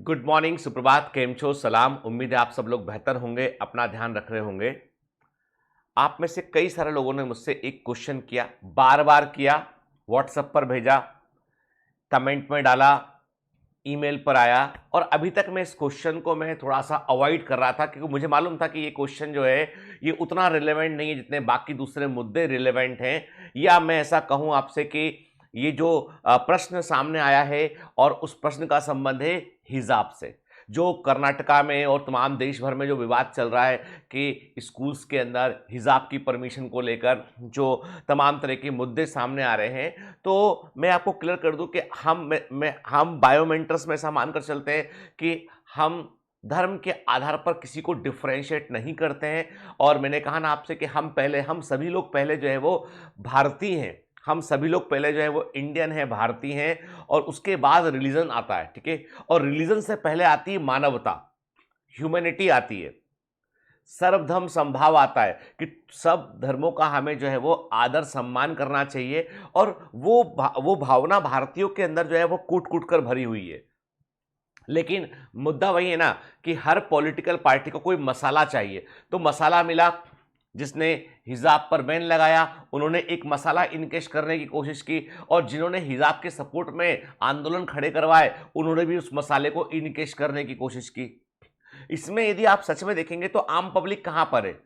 Good morning, सुप्रभात, केम छो, सलाम। उम्मीद है आप सब लोग बेहतर होंगे, अपना ध्यान रख रहे होंगे। आप में से कई सारे लोगों ने मुझसे एक क्वेश्चन किया, बार-बार किया, व्हाट्सएप पर भेजा, कमेंट में डाला, ईमेल पर आया और अभी तक मैं इस क्वेश्चन को मैं थोड़ा-सा अवॉइड कर रहा था क्योंकि मुझे मालूम था कि ये क्वेश्चन जो है, ये उतना रिलेवेंट नहीं है जितने बाकी दूसरे मुद्दे रिलेवेंट हैं। या मैं ऐसा कहूँ आपसे कि ये जो प्रश्न सामने आया है और उस प्रश्न का संबंध है हिजाब से। जो कर्नाटका में और तमाम देश भर में जो विवाद चल रहा है कि स्कूल्स के अंदर हिजाब की परमिशन को लेकर जो तमाम तरह के मुद्दे सामने आ रहे हैं, तो मैं आपको क्लियर कर दूं कि हम बायोमेंटर्स में ऐसा मानकर चलते हैं कि हम धर्म के आधार पर किसी को डिफरेंशिएट नहीं करते हैं। और मैंने कहा ना आपसे कि हम सभी लोग पहले जो है वो भारतीय हैं, हम सभी लोग पहले जो है वो इंडियन हैं, भारतीय हैं और उसके बाद रिलीजन आता है, ठीक है। और रिलीजन से पहले आती है मानवता, ह्यूमैनिटी आती है, सर्वधर्म संभाव आता है कि सब धर्मों का हमें जो है वो आदर सम्मान करना चाहिए। और वो भावना भारतीयों के अंदर जो है वो कूट कूट कर भरी हुई है। लेकिन मुद्दा वही है ना कि हर पॉलिटिकल पार्टी को कोई मसाला चाहिए, तो मसाला मिला। जिसने हिजाब पर बैन लगाया उन्होंने एक मसाला इनकेश करने की कोशिश की और जिन्होंने हिजाब के सपोर्ट में आंदोलन खड़े करवाए उन्होंने भी उस मसाले को इनकेश करने की कोशिश की। इसमें यदि आप सच में देखेंगे तो आम पब्लिक कहां पर है?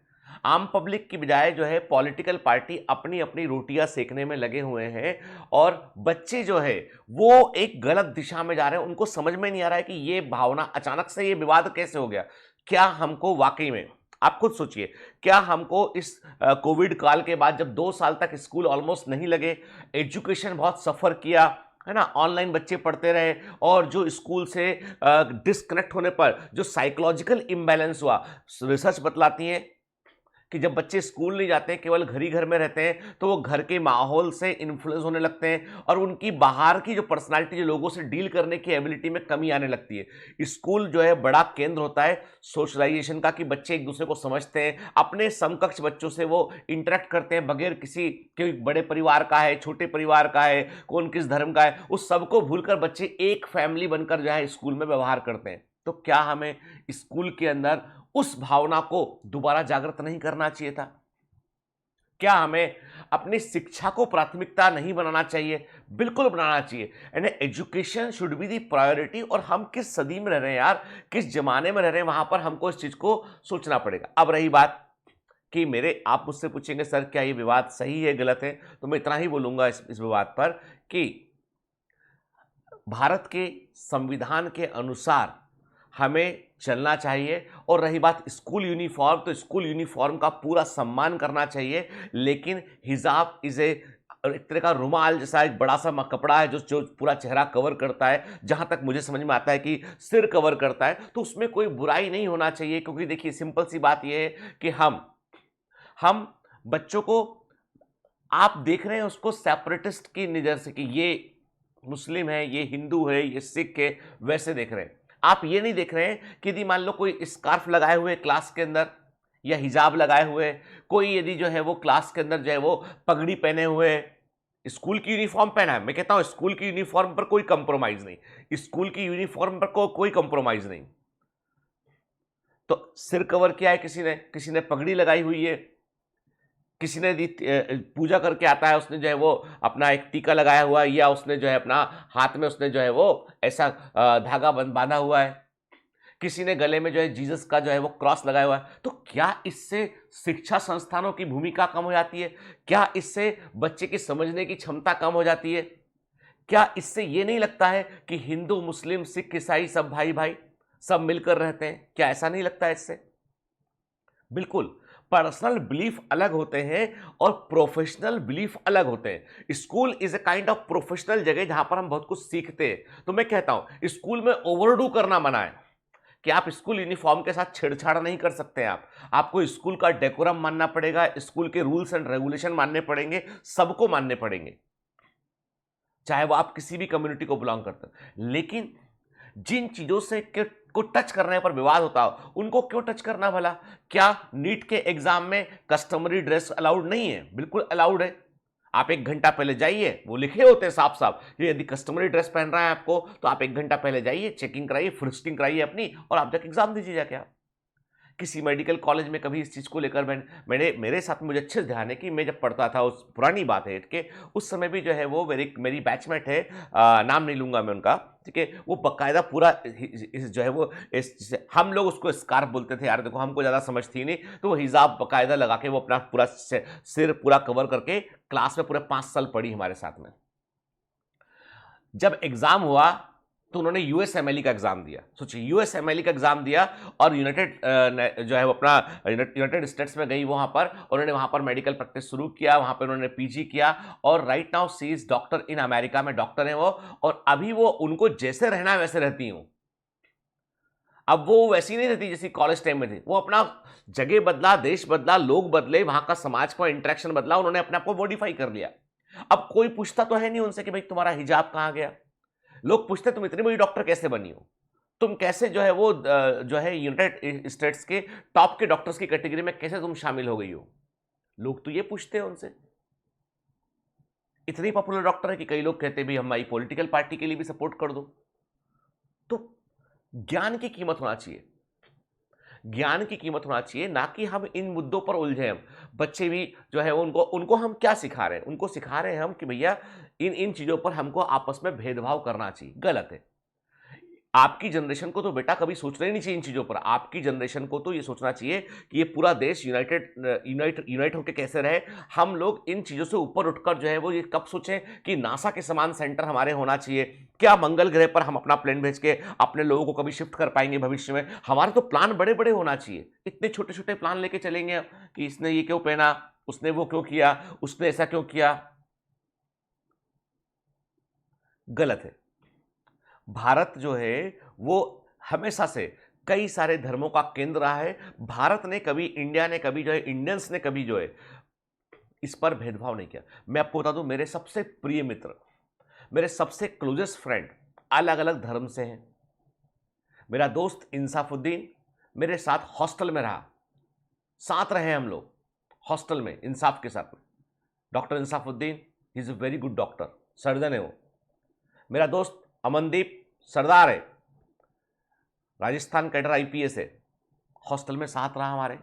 आम पब्लिक की बजाय जो है पॉलिटिकल पार्टी अपनी अपनी रोटियां सेकने में लगे हुए हैं और बच्चे जो है वो एक गलत दिशा में जा रहे हैं। उनको समझ में नहीं आ रहा है कि ये भावना अचानक से ये विवाद कैसे हो गया। क्या हमको वाकई में, आप खुद सोचिए, क्या हमको इस कोविड काल के बाद जब 2 साल तक स्कूल ऑलमोस्ट नहीं लगे, एजुकेशन बहुत सफर किया, है ना, ऑनलाइन बच्चे पढ़ते रहे और जो स्कूल से डिस्कनेक्ट होने पर जो साइकोलॉजिकल इम्बैलेंस हुआ, रिसर्च बतलाती है कि जब बच्चे स्कूल नहीं जाते हैं, केवल घर ही घर में रहते हैं, तो वो घर के माहौल से इन्फ्लुएंस होने लगते हैं और उनकी बाहर की जो पर्सनालिटी, जो लोगों से डील करने की एबिलिटी में कमी आने लगती है। स्कूल जो है बड़ा केंद्र होता है सोशलाइजेशन का, कि बच्चे एक दूसरे को समझते हैं, अपने समकक्ष बच्चों से वो इंटरेक्ट करते हैं बगैर किसी के, बड़े परिवार का है, छोटे परिवार का है, कौन किस धर्म का है, उस सबको भूलकर बच्चे एक फैमिली बनकर जो है स्कूल में व्यवहार करते हैं। तो क्या हमें स्कूल के अंदर उस भावना को दोबारा जागृत नहीं करना चाहिए था? क्या हमें अपनी शिक्षा को प्राथमिकता नहीं बनाना चाहिए? बिल्कुल बनाना चाहिए। And education should be the priority. और हम किस सदी में रह रहे हैं यार, किस जमाने में रह रहे हैं, वहां पर हमको इस चीज को सोचना पड़ेगा। अब रही बात कि मेरे, आप मुझसे पूछेंगे सर क्या ये विवाद सही है गलत है, तो मैं इतना ही बोलूंगा इस विवाद पर कि भारत के संविधान के अनुसार हमें चलना चाहिए। और रही बात स्कूल यूनिफॉर्म, तो स्कूल यूनिफॉर्म का पूरा सम्मान करना चाहिए। लेकिन हिजाब इज ए, एक तरह का रुमाल जैसा एक बड़ा सा कपड़ा है जो जो पूरा चेहरा कवर करता है। जहां तक मुझे समझ में आता है कि सिर कवर करता है, तो उसमें कोई बुराई नहीं होना चाहिए। क्योंकि देखिए सिंपल सी बात यह है कि हम बच्चों को, आप देख रहे हैं उसको सेपरेटिस्ट की नजर से कि ये मुस्लिम है, ये हिंदू है, ये सिख है, वैसे देख रहे हैं। आप ये नहीं देख रहे हैं कि यदि मान लो कोई स्कार्फ लगाए हुए क्लास के अंदर या हिजाब लगाए हुए, कोई यदि जो है वो क्लास के अंदर जो है वो पगड़ी पहने हुए, स्कूल की यूनिफॉर्म पहना है, मैं कहता हूं स्कूल की यूनिफॉर्म पर कोई कंप्रोमाइज नहीं, स्कूल की यूनिफॉर्म पर कोई कंप्रोमाइज नहीं। तो सिर कवर किया है किसी ने पगड़ी लगाई हुई है, किसी ने पूजा करके आता है, उसने जो है वो अपना एक टीका लगाया हुआ है, या उसने जो है अपना हाथ में उसने जो है वो ऐसा धागा बांधा हुआ है, किसी ने गले में जो है जीसस का जो है वो क्रॉस लगाया हुआ है। तो क्या इससे शिक्षा संस्थानों की भूमिका कम हो जाती है? क्या इससे बच्चे की समझने की क्षमता कम हो जाती है? क्या इससे ये नहीं लगता है कि हिंदू, मुस्लिम, सिख, ईसाई सब भाई भाई, सब मिलकर रहते हैं? क्या ऐसा नहीं लगता है इससे? बिल्कुल। पर्सनल बिलीफ अलग होते हैं और प्रोफेशनल बिलीफ अलग होते हैं। School is a kind of professional जगह जहां पर हम बहुत कुछ सीखते हैं। तो मैं कहता हूं स्कूल में ओवरडू करना मना है, कि आप स्कूल यूनिफॉर्म के साथ छेड़छाड़ नहीं कर सकते हैं। आपको स्कूल का डेकोरम मानना पड़ेगा, स्कूल के रूल्स एंड रेगुलेशन मानने पड़ेंगे, सबको मानने पड़ेंगे, चाहे वो आप किसी भी कम्युनिटी को बिलोंग करते हैं। लेकिन जिन चीजों से को टच करने पर विवाद होता हो, उनको क्यों टच करना भला? क्या नीट के एग्जाम में कस्टमरी ड्रेस अलाउड नहीं है? बिल्कुल अलाउड है। आप 1 घंटा पहले जाइए, वो लिखे होते हैं साफ साफ, ये यदि कस्टमरी ड्रेस पहन रहा है आपको तो आप 1 घंटा पहले जाइए, चेकिंग कराइए, फ्रिस्किंग कराइए अपनी, और आप जाके एग्जाम दीजिए जाके आप। किसी मेडिकल कॉलेज में कभी इस चीज़ को लेकर मैंने मेरे साथ मुझे अच्छे से ध्यान है कि मैं जब पढ़ता था, उस पुरानी बात है कि उस समय भी जो है वो मेरी बैचमेट है, नाम नहीं लूंगा मैं उनका, ठीक है, वो बकायदा पूरा जो है वो हम लोग उसको स्कार्फ बोलते थे यार, देखो हमको ज़्यादा समझ थी नहीं, तो वो हिजाब बकायदा लगा के वो अपना पूरा सिर पूरा कवर करके क्लास में पूरे 5 साल पढ़ी हमारे साथ में। जब एग्जाम हुआ तो उन्होंने यूएसएमएलई का एग्जाम दिया, सोचिए यूएसएमएलई का एग्जाम दिया, और जो है वो अपना यूनाइटेड स्टेट्स में गई वहां पर, उन्होंने वहां पर मेडिकल प्रैक्टिस शुरू किया, वहां पर उन्होंने पीजी किया, और right now see is doctor in America में डॉक्टर हैं वो, और अभी वो उनको जैसे रहना है वैसे रहती हूं। अब वो वैसी नहीं रहती जैसी कॉलेज टाइम में थी, वो अपना जगह बदला, देश बदला, लोग बदले, वहां का समाज का इंटरेक्शन बदला, उन्होंने अपने आप को मॉडिफाई कर लिया। अब कोई पूछता तो है नहीं उनसे कि भाई तुम्हारा हिजाब कहां गया, लोग पूछते तुम इतनी बड़ी डॉक्टर कैसे बनी हो, तुम कैसे जो है वो जो है यूनाइटेड स्टेट्स के टॉप के डॉक्टर्स की कैटेगरी में कैसे तुम शामिल हो गई हो, लोग तो ये पूछते हैं उनसे। इतनी पॉपुलर डॉक्टर है कि कई लोग कहते हैं भी हमारी पॉलिटिकल पार्टी के लिए भी सपोर्ट कर दो। तो ज्ञान की कीमत होना चाहिए, ज्ञान की कीमत होना चाहिए, ना कि हम इन मुद्दों पर उलझे। हम बच्चे भी जो है उनको उनको हम क्या सिखा रहे हैं, उनको सिखा रहे हैं हम कि भैया इन इन चीजों पर हमको आपस में भेदभाव करना चाहिए, गलत है। आपकी जनरेशन को तो बेटा कभी सोचना ही नहीं चाहिए इन चीजों पर, आपकी जनरेशन को तो ये सोचना चाहिए कि ये पूरा देश यूनाइट होकर कैसे रहे। हम लोग इन चीजों से ऊपर उठकर जो है वो ये कब सोचें कि नासा के समान सेंटर हमारे होना चाहिए, क्या मंगल ग्रह पर हम अपना प्लेन भेज के अपने लोगों को कभी शिफ्ट कर पाएंगे भविष्य में। हमारे तो प्लान बड़े बड़े होना चाहिए, इतने छोटे छोटे प्लान लेके चलेंगे कि इसने ये क्यों पहना, उसने वो क्यों किया, उसने ऐसा क्यों किया, गलत है। भारत जो है वो हमेशा से कई सारे धर्मों का केंद्र रहा है। भारत ने कभी, इंडिया ने कभी जो है, इंडियंस ने कभी जो है इस पर भेदभाव नहीं किया। मैं आपको बता दूं, मेरे सबसे प्रिय मित्र, मेरे सबसे क्लोजेस्ट फ्रेंड अलग अलग धर्म से हैं। मेरा दोस्त इंसाफुद्दीन मेरे साथ हॉस्टल में रहा, साथ रहे हम लोग हॉस्टल में इंसाफ के साथ में। Doctor Insafuddin is a very good doctor, surgeon है वो। मेरा दोस्त अमनदीप सरदार है, राजस्थान कैडर आईपीएस है, हॉस्टल में साथ रहा हमारे,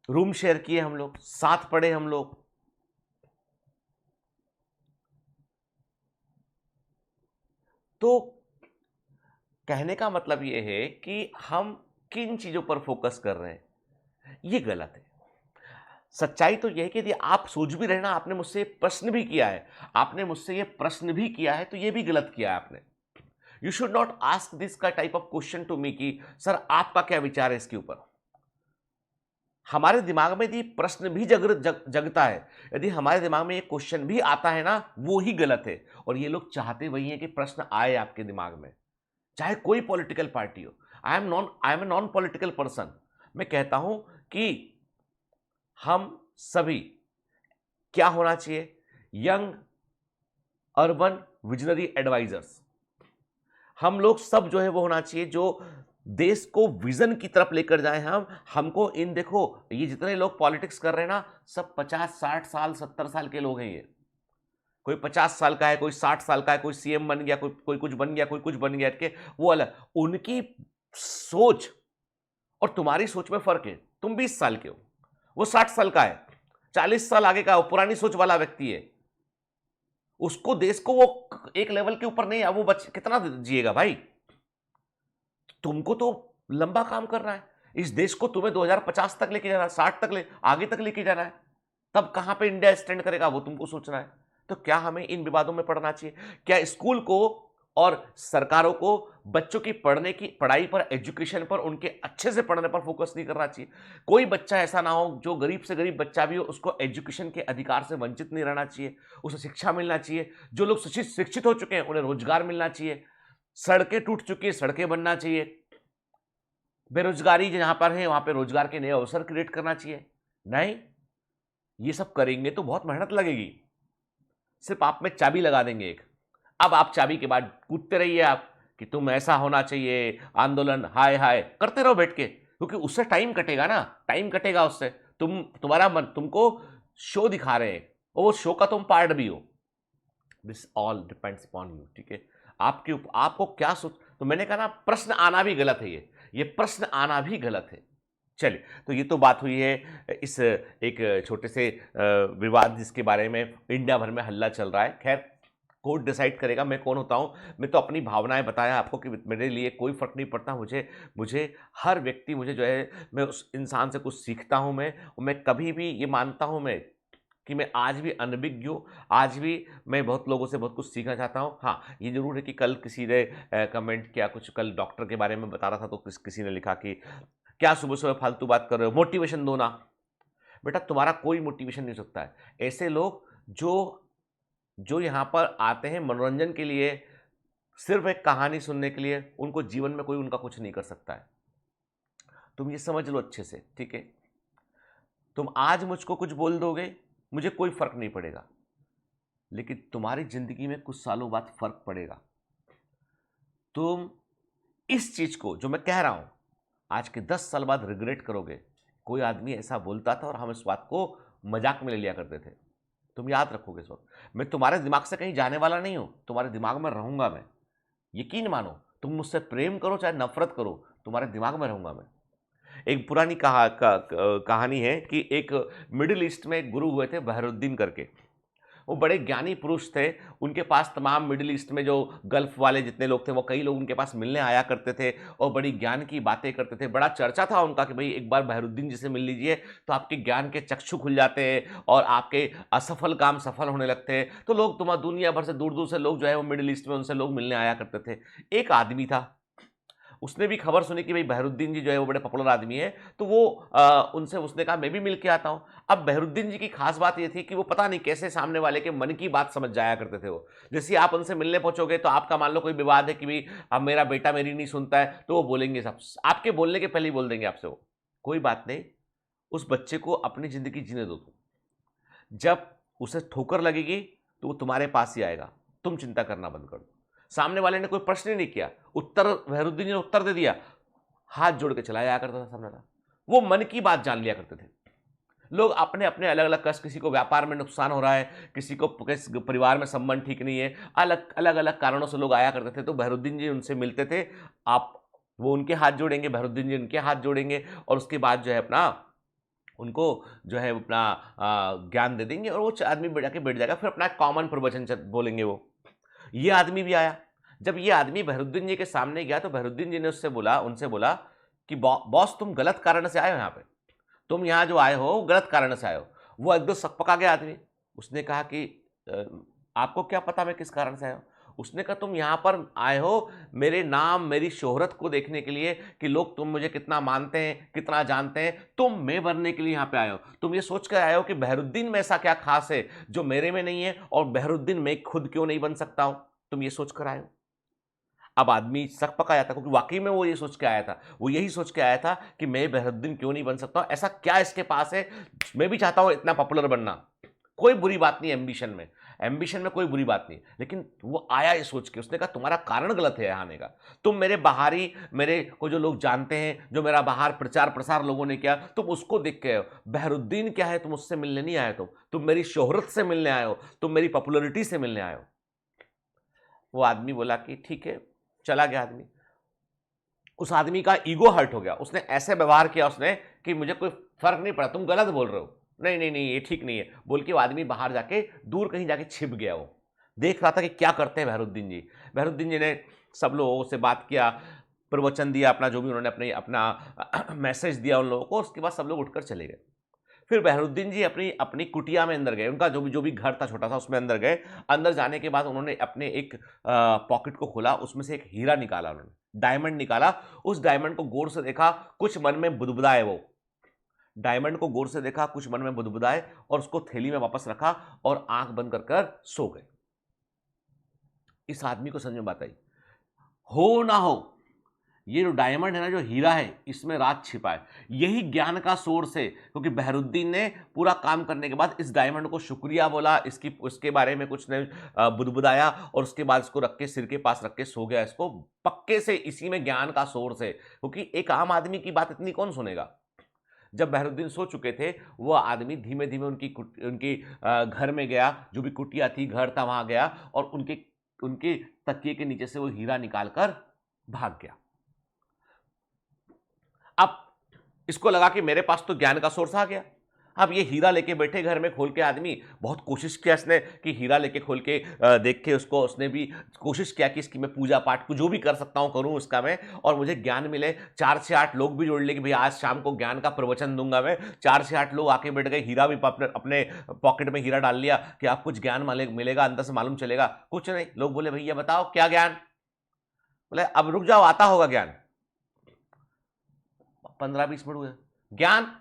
रूम शेयर किए हम लोग, साथ पढ़े हम लोग। तो कहने का मतलब यह है कि हम किन चीजों पर फोकस कर रहे हैं, ये गलत है। सच्चाई तो यह है कि यदि आप सोच भी रहे ना, आपने मुझसे प्रश्न भी किया है, आपने मुझसे ये प्रश्न भी किया है, तो ये भी गलत किया है आपने। You should not ask this का type of question to me कि सर आपका क्या विचार है इसके ऊपर। हमारे दिमाग में यदि प्रश्न भी जगता है, यदि हमारे दिमाग में ये क्वेश्चन भी आता है ना, वो ही गलत है। और ये लोग चाहते वही है कि प्रश्न आए आपके दिमाग में, चाहे कोई पॉलिटिकल पार्टी हो। I am a non political person. मैं कहता हूं कि हम सभी क्या होना चाहिए, यंग अर्बन विजनरी एडवाइजर्स। हम लोग सब जो है वो होना चाहिए जो देश को विजन की तरफ लेकर जाए। हमको इन, देखो ये जितने लोग पॉलिटिक्स कर रहे हैं ना, सब 50-60 साल 70 साल के लोग हैं। ये कोई 50 साल का है, कोई 60 साल का है, कोई सीएम बन गया, कोई कुछ बन गया, कोई कुछ बन गया, के वो अलग। उनकी सोच और तुम्हारी सोच में फर्क है। तुम 20 साल के हो, वो 60 साल का है, 40 साल आगे का, वो पुरानी सोच वाला व्यक्ति है। उसको, देश को वो एक लेवल के ऊपर नहीं है, वो कितना जिएगा भाई। तुमको तो लंबा काम करना है, इस देश को तुम्हें 2050 तक लेके जाना है, 60 तक आगे तक लेके जाना है। तब कहां पे इंडिया स्टैंड करेगा वो तुमको सोचना है। तो क्या हमें इन विवादों में पड़ना चाहिए? क्या स्कूल को और सरकारों को बच्चों की पढ़ाई पर, एजुकेशन पर, उनके अच्छे से पढ़ने पर फोकस नहीं करना चाहिए? कोई बच्चा ऐसा ना हो, जो गरीब से गरीब बच्चा भी हो, उसको एजुकेशन के अधिकार से वंचित नहीं रहना चाहिए, उसे शिक्षा मिलना चाहिए। जो लोग शिक्षित हो चुके हैं उन्हें रोजगार मिलना चाहिए। सड़कें टूट चुकी है, सड़कें बनना चाहिए। बेरोजगारी जहां पर है वहां पर रोजगार के नए अवसर क्रिएट करना चाहिए। नहीं, ये सब करेंगे तो बहुत मेहनत लगेगी, सिर्फ आप में चाबी लगा देंगे एक। अब आप चाबी के बाद कूदते रहिए आप कि तुम ऐसा होना चाहिए, आंदोलन, हाय हाय करते रहो बैठ के, क्योंकि उससे टाइम कटेगा ना, टाइम कटेगा उससे। तुम्हारा मन, तुमको शो दिखा रहे हैं और वो शो का तुम पार्ट भी हो। This all depends upon you, ठीक है। आपको क्या सोच, तो मैंने कहा ना, प्रश्न आना भी गलत है, ये प्रश्न आना भी गलत है। चलिए, तो ये तो बात हुई है इस एक छोटे से विवाद जिसके बारे में इंडिया भर में हल्ला चल रहा है। खैर, कोर्ट डिसाइड करेगा मैं कौन होता हूँ। मैं तो अपनी भावनाएं बताया आपको कि मेरे लिए कोई फर्क नहीं पड़ता। मुझे मुझे हर व्यक्ति, मुझे जो है, मैं उस इंसान से कुछ सीखता हूँ। मैं कभी भी ये मानता हूँ मैं कि मैं आज भी अनभिज्ञ हूँ, आज भी मैं बहुत लोगों से बहुत कुछ सीखना चाहता हूँ। हाँ, ये ज़रूर है कि कल किसी ने कमेंट किया, कुछ कल डॉक्टर के बारे में बता रहा था तो किसी ने लिखा कि क्या सुबह-सुबह फालतू बात कर रहे हो, मोटिवेशन दो ना। बेटा, तुम्हारा कोई मोटिवेशन नहीं हो सकता है। ऐसे लोग जो जो यहाँ पर आते हैं मनोरंजन के लिए, सिर्फ़ एक कहानी सुनने के लिए, उनको जीवन में कोई उनका कुछ नहीं कर सकता है। तुम ये समझ लो अच्छे से, ठीक है? तुम आज मुझको कुछ बोल दोगे, मुझे कोई फ़र्क नहीं पड़ेगा, लेकिन तुम्हारी ज़िंदगी में कुछ सालों बाद फ़र्क पड़ेगा। तुम इस चीज़ को जो मैं कह रहा हूँ, आज के 10 साल बाद रिग्रेट करोगे। कोई आदमी ऐसा बोलता था और हम इस बात को मज़ाक में ले लिया करते थे। तुम याद रखोगे इस वक़्त। मैं तुम्हारे दिमाग से कहीं जाने वाला नहीं हूँ, तुम्हारे दिमाग में रहूँगा मैं। यकीन मानो, तुम मुझसे प्रेम करो चाहे नफ़रत करो, तुम्हारे दिमाग में रहूँगा मैं। एक पुरानी कहानी है कि एक मिडल ईस्ट में एक गुरु हुए थे बहरुद्दीन करके। वो बड़े ज्ञानी पुरुष थे। उनके पास तमाम मिडिल ईस्ट में जो गल्फ़ वाले जितने लोग थे, वो कई लोग उनके पास मिलने आया करते थे और बड़ी ज्ञान की बातें करते थे। बड़ा चर्चा था उनका कि भई एक बार बहरुद्दीन जी से मिल लीजिए, तो आपके ज्ञान के चक्षु खुल जाते हैं और आपके असफल काम सफल होने लगते हैं। तो लोग दुनिया भर से, दूर-दूर से लोग जो है वो मिडिल ईस्ट में उनसे लोग मिलने आया करते थे। एक आदमी था, उसने भी खबर सुनी कि भाई बहरुद्दीन जी जो है वो बड़े पॉपुलर आदमी है, तो वो उनसे उसने कहा मैं भी मिल के आता हूँ। अब बहरुद्दीन जी की खास बात ये थी कि वो पता नहीं कैसे सामने वाले के मन की बात समझ जाया करते थे वो। जैसे आप उनसे मिलने पहुंचोगे तो आपका मान लो कोई विवाद है कि भाई अब मेरा बेटा मेरी नहीं सुनता है, तो वो बोलेंगे, सब आपके बोलने के पहले ही बोल देंगे आपसे वो, कोई बात नहीं, उस बच्चे को अपनी जिंदगी जीने दो तुम। जब उसे ठोकर लगेगी तो वो तुम्हारे पास ही आएगा, तुम चिंता करना बंद कर दो। सामने वाले ने कोई प्रश्न ही नहीं किया, उत्तर वहरुद्दीन ने उत्तर दे दिया, हाथ जोड़ के चला जाया करता था सामने वाला। वो मन की बात जान लिया करते थे। लोग अपने अपने अलग अलग कष्ट, किसी को व्यापार में नुकसान हो रहा है, किसी को परिवार में संबंध ठीक नहीं है, अलग अलग अलग कारणों से लोग आया करते थे। तो बहरुद्दीन जी उनसे मिलते थे। आप वो उनके हाथ जोड़ेंगे, बहरुद्दीन जी उनके हाथ जोड़ेंगे और उसके बाद जो है अपना उनको जो है अपना ज्ञान दे देंगे और वो आदमी जाके बैठ जाएगा। फिर अपना कॉमन प्रवचन बोलेंगे वो। ये आदमी भी आया। जब ये आदमी बहरुद्दीन जी के सामने गया तो बहरुद्दीन जी ने उनसे बोला कि बॉस, तुम गलत कारण से आए हो यहाँ पे। तुम यहाँ जो आए हो गलत कारण से आए हो। वो एकदम सकपका गया आदमी। उसने कहा कि "अ, आपको क्या पता मैं किस कारण से आया हूँ?" उसने कहा, तुम यहाँ पर आए हो मेरे नाम, मेरी शोहरत को देखने के लिए कि लोग तुम मुझे कितना मानते हैं, कितना जानते हैं। तुम मैं बनने के लिए यहाँ पे आए हो। तुम ये सोच कर आए हो कि बहरुद्दीन में ऐसा क्या खास है जो मेरे में नहीं है और बहरुद्दीन मैं खुद क्यों नहीं बन सकता हूँ। तुम ये सोच कर आए हो। अब आदमी सक पकाया था क्योंकि वाकई में वो ये सोच के आया था, वो यही सोच के आया था कि मैं बहरुद्दीन क्यों नहीं बन सकता हूं, ऐसा क्या इसके पास है, मैं भी चाहता हूं इतना पॉपुलर बनना। कोई बुरी बात नहीं एम्बिशन में, एम्बिशन में कोई बुरी बात नहीं, लेकिन वो आया ये सोच के। उसने कहा तुम्हारा कारण गलत है आने का। तुम मेरे बाहरी, मेरे को जो लोग जानते हैं, जो मेरा बाहर प्रचार प्रसार लोगों ने किया, तुम उसको देख के आए हो। बहरुद्दीन क्या है, तुम उससे मिलने नहीं आए, तुम मेरी शोहरत से मिलने आए हो, तुम मेरी पॉपुलरिटी से मिलने आए हो। वो आदमी बोला कि ठीक है, चला गया आदमी। उस आदमी का ईगो हर्ट हो गया। उसने ऐसे व्यवहार किया उसने कि मुझे कोई फर्क नहीं पड़ा, तुम गलत बोल रहे हो, नहीं नहीं नहीं ये ठीक नहीं है बोल के वो आदमी बाहर जाके दूर कहीं जाके छिप गया। वो देख रहा था कि क्या करते हैं बहरुद्दीन जी। बहरुद्दीन जी ने सब लोगों से बात किया, प्रवचन दिया अपना, जो भी उन्होंने अपने अपना मैसेज दिया उन लोगों को। उसके बाद सब लोग उठकर चले गए। फिर बहरुद्दीन जी अपनी अपनी कुटिया में अंदर गए, उनका जो भी घर था छोटा सा उसमें अंदर गए। अंदर जाने के बाद उन्होंने अपने एक पॉकेट को खोला, उसमें से एक हीरा निकाला, उन्होंने डायमंड निकाला। उस डायमंड को गौर से देखा, कुछ मन में बुदबुदाए। वो डायमंड को गौर से देखा, कुछ मन में बुदबुदाए और उसको थैली में वापस रखा और आंख बंद कर सो गए। इस आदमी को समझ में बात आई, हो ना हो ये जो डायमंड है ना, जो हीरा है, इसमें राज छिपा है। यही ज्ञान का सोर्स है, क्योंकि बहरुद्दीन ने पूरा काम करने के बाद इस डायमंड को शुक्रिया बोला, इसकी उसके बारे में कुछ ने बुदबुदाया और उसके बाद इसको रख के सिर के पास रख के सो गया। इसको पक्के से इसी में ज्ञान का सोर्स है, क्योंकि एक आम आदमी की बात इतनी कौन सुनेगा। जब बहरुद्दीन सो चुके थे, वो आदमी धीमे धीमे उनकी घर में गया, जो भी कुटिया थी, घर था, वहां गया और उनके उनके तकिए के नीचे से वो हीरा निकालकर भाग गया। अब इसको लगा कि मेरे पास तो ज्ञान का सोर्स आ गया। अब ये हीरा लेके बैठे घर में खोल के, आदमी बहुत कोशिश किया इसने कि हीरा लेके खोल के देख के उसको, उसने भी कोशिश किया कि इसकी मैं पूजा पाठ को जो भी कर सकता हूँ करूँ उसका मैं, और मुझे ज्ञान मिले। 4 से 8 लोग भी जोड़ ले कि भाई आज शाम को ज्ञान का प्रवचन दूंगा मैं। 4 से 8 लोग आके बैठ गए, हीरा भी अपने पॉकेट में हीरा डाल लिया कि आप कुछ ज्ञान मिलेगा, अंदर से मालूम चलेगा। कुछ नहीं, लोग बोले भैया बताओ क्या ज्ञान। बोले अब रुक जाओ, आता होगा ज्ञान। 15-20 मिनट हुए, ज्ञान,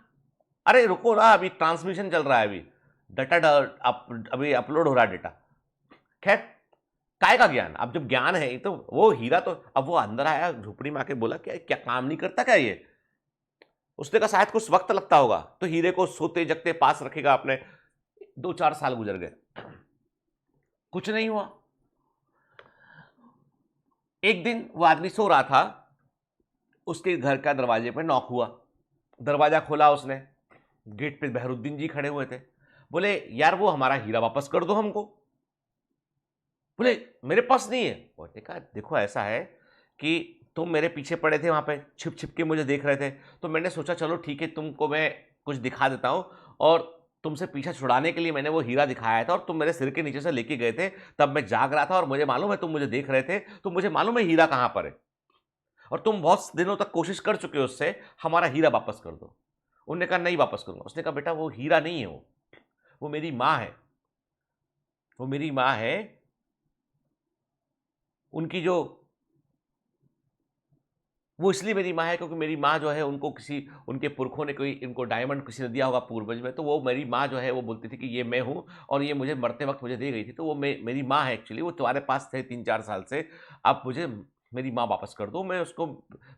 अरे रुको ना, अभी ट्रांसमिशन चल रहा है, अभी डाटा अभी अपलोड हो रहा है डेटा। खैर, काय का ज्ञान, अब जब ज्ञान है तो वो हीरा तो, अब वो अंदर आया झोपड़ी में आके बोला क्या क्या काम नहीं करता क्या ये। उसने कहा शायद कुछ वक्त लगता होगा, तो हीरे को सोते जगते पास रखेगा अपने। 2-4 साल गुजर गए, कुछ नहीं हुआ। एक दिन वो आदमी सो रहा था, उसके घर का दरवाजे पर नॉक हुआ। दरवाजा खोला उसने, गेट पे बहरुद्दीन जी खड़े हुए थे। बोले यार वो हमारा हीरा वापस कर दो हमको। बोले मेरे पास नहीं है। बोले कहा देखो ऐसा है कि तुम मेरे पीछे पड़े थे, वहां पे छिप छिप के मुझे देख रहे थे, तो मैंने सोचा चलो ठीक है तुमको मैं कुछ दिखा देता हूं, और तुमसे पीछा छुड़ाने के लिए मैंने वो हीरा दिखाया था, और तुम मेरे सिर के नीचे से लेके गए थे। तब मैं जाग रहा था और मुझे मालूम है तुम मुझे देख रहे थे, तो मुझे मालूम है हीरा कहां पर है, और तुम बहुत दिनों तक कोशिश कर चुके हो उससे, हमारा हीरा वापस कर दो। उन्होंने कहा नहीं वापस करूंगा। उसने कहा बेटा वो हीरा नहीं है, वो मेरी माँ है, वो मेरी माँ है। उनकी जो, वो इसलिए मेरी माँ है क्योंकि मेरी माँ जो है उनको किसी, उनके पुरखों ने कोई इनको डायमंड किसी ने दिया होगा पूर्वज में, तो वो मेरी माँ जो है वो बोलती थी कि ये मैं हूँ, और ये मुझे मरते वक्त मुझे दे गई थी, तो वो मेरी माँ है एक्चुअली। वो तुम्हारे पास थे 3-4 साल से, अब मुझे मेरी माँ वापस कर दो, मैं उसको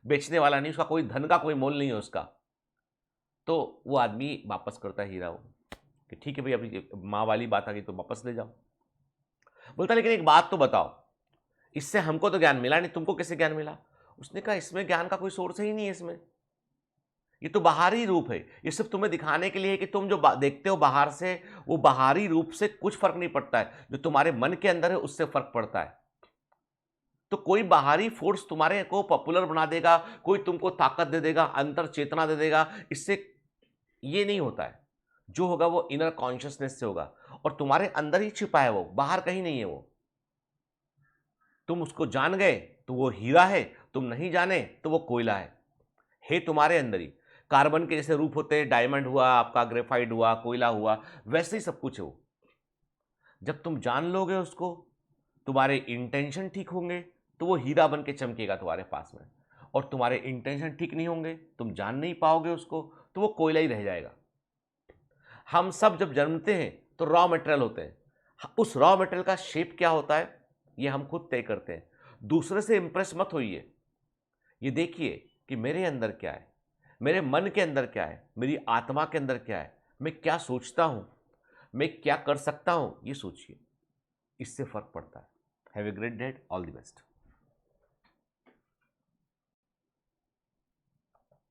बेचने वाला नहीं, उसका कोई धन का कोई मोल नहीं है उसका। तो वो आदमी वापस करता है हीरा वो, कि ठीक है भाई अभी माँ वाली बात आ गई तो वापस ले जाओ। बोलता लेकिन एक बात तो बताओ, इससे हमको तो ज्ञान मिला नहीं, तुमको कैसे ज्ञान मिला। उसने कहा इसमें ज्ञान का कोई सोर्स ही नहीं है, इसमें ये तो बाहरी रूप है, ये सिर्फ तुम्हें दिखाने के लिए है कि तुम जो देखते हो बाहर से, वो बाहरी रूप से कुछ फर्क नहीं पड़ता है, जो तुम्हारे मन के अंदर है उससे फर्क पड़ता है। तो कोई बाहरी फोर्स तुम्हारे को पॉपुलर बना देगा, कोई तुमको ताकत दे देगा, अंतर चेतना दे देगा, इससे ये नहीं होता है। जो होगा वो इनर कॉन्शियसनेस से होगा, और तुम्हारे अंदर ही छिपा है, वो बाहर कहीं नहीं है। वो तुम उसको जान गए तो वो हीरा है, तुम नहीं जाने तो वो कोयला है तुम्हारे अंदर ही। कार्बन के जैसे रूप होते हैं, डायमंड हुआ आपका, ग्रेफाइट हुआ, कोयला हुआ, वैसे ही सब कुछ है वो। जब तुम जान लोगे उसको, तुम्हारे इंटेंशन ठीक होंगे, तो वो हीरा बन के चमकेगा तुम्हारे पास में, और तुम्हारे इंटेंशन ठीक नहीं होंगे, तुम जान नहीं पाओगे उसको, तो वो कोयला ही रह जाएगा। हम सब जब जन्मते हैं तो रॉ मटेरियल होते हैं, उस रॉ मटेरियल का शेप क्या होता है ये हम खुद तय करते हैं। दूसरे से इंप्रेस मत होइए, ये देखिए कि मेरे अंदर क्या है, मेरे मन के अंदर क्या है, मेरी आत्मा के अंदर क्या है, मैं क्या सोचता हूं, मैं क्या कर सकता हूं, ये सोचिए, इससे फर्क पड़ता है। Have a great day, all the best.